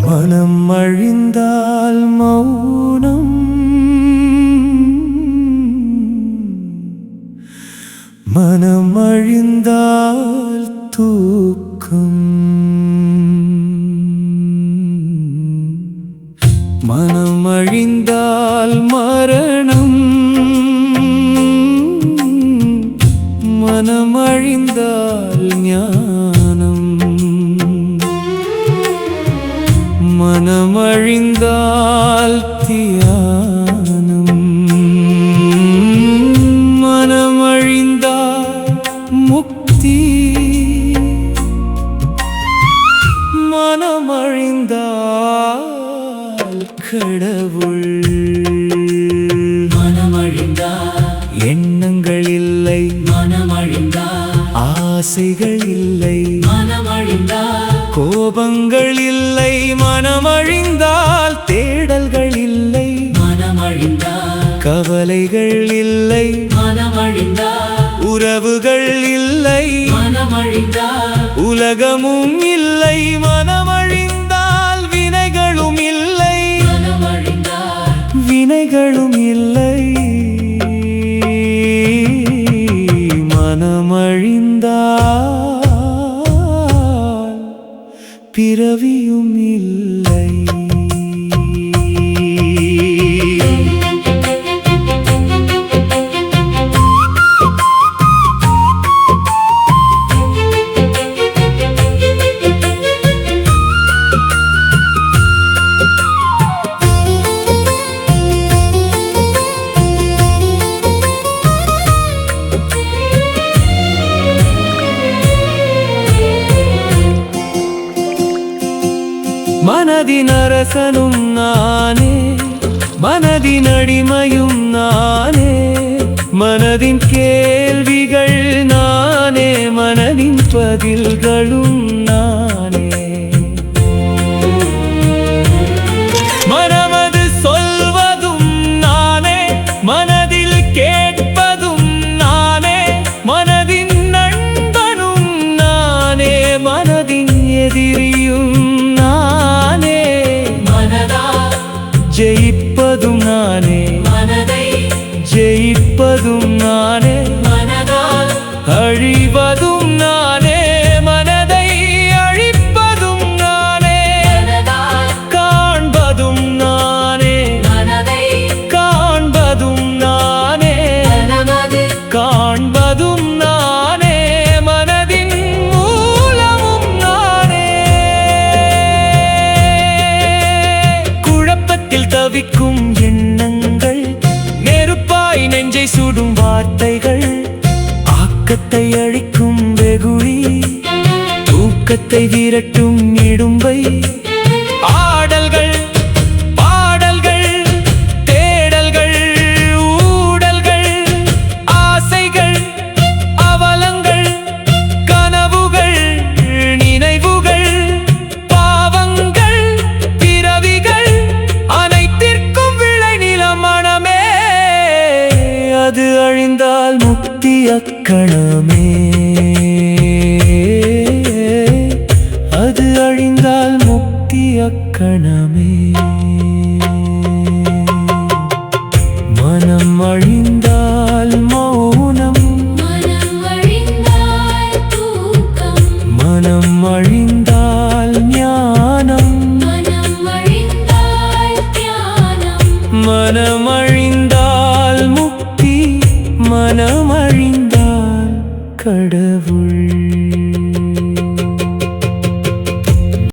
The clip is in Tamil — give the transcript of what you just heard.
மனம் அழிந்தால் மௌனம், மனம் அழிந்தால் தூக்கம், மனம் அழிந்தால் மரணம், மனம் அழிந்தால் ஞானம், மனம் அழிந்தால் தியானம், மனம் அழிந்தால் முக்தி, மனம் அழிந்தால் கடவுள். மனம் அழிந்தால் எண்ணங்கள் இல்லை, மனம் அழிந்தால் ஆசைகள் இல்லை, மனம் அழிந்தால் கோபங்கள் இல்லை, மனம் அழிந்தால் தேடல்கள் இல்லை, மனம் அழிந்தால் கவலைகள் இல்லை, மனம் அழிந்தால் உறவுகள் இல்லை, மனம் அழிந்தால் உலகமும் இல்லை, மனம் அழிந்தால் வினைகளும் இல்லை, மனம் அழிந்தால் வினைகளும் இல்லை, மனம் அழிந்தால் பிறவியும் இல்லை. மனதின் அரசனும் நானே, மனதின் அடிமையும் நானே, மனதின் கேள்விகள் நானே, மனதின் பதில்களும் நானே. மனமது சொல்வதும் நானே, மனதில் கேட்பதும் நானே, மனதின் நண்பனும் நானே, மனதின் எதிரியும் நானே. மனதால் ஜெயிப்பதும் நானே, மனதை ஜெயிப்பதும் நானே, மனதால் அழிவதும் நானே, மனதை அழிப்பதும் நானே, மனதால் காண்பதும் நானே, மனதை காண்பதும் நானே, மனமது காண்பதும் நானே, மனதின் மூலமும் நானே. குழப்பத்தில் தவிக்கும் எண்ணங்கள், நெருப்பாய் நெஞ்சை சுடும் வார்த்தைகள், ஆக்கத்தை அழிக்கும் வெகுளி, தூக்கத்தை விரட்டும் இடும்பை, ஆடல்கள் பாடல்கள் தேடல்கள் ஊடல்கள் ஆசைகள் அவலங்கள் கனவுகள் நினைவுகள் பாவங்கள் பிறவிகள் அனைத்திற்கும் விளைநிலம் மனமே. அது அழிந்தால் முக்தி அக்கணமே, அது அழிந்தால் முக்தி அக்கணமே. மனம் அழிந்தால் மௌனம், மனம் அழிந்தால் தூக்கம், மனம் அழிந்தால் ஞானம், மனம் அழிந்தால் தியானம், மனம்